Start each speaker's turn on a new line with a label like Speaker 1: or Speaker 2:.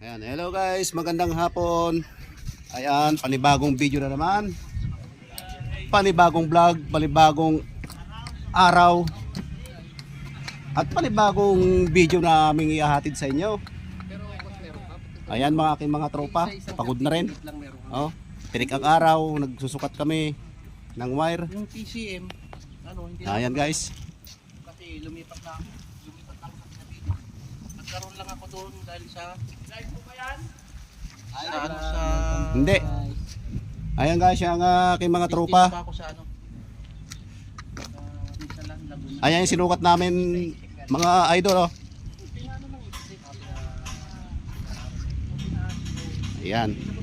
Speaker 1: Ayan, hello guys, magandang hapon. Ayan, panibagong video na naman. Panibagong vlog, panibagong araw. At panibagong video na aming ihahatid sa inyo. Ayan mga aking mga tropa, pagod na rin. Oh, tinik ang araw, nagsusukat kami ng wire.
Speaker 2: Yung PCM, hindi
Speaker 1: Ayan guys.
Speaker 2: kasi lumipat na ako sa Cavite. Nagkaroon lang ako doon dahil sa live po ba yan? Sa
Speaker 1: Hindi. Ayan guys, yung aking mga tropa.
Speaker 2: pa ako sa Minsalan, Laguna.
Speaker 1: Ayan yung sinukat namin mga idol. Oh. Ayan.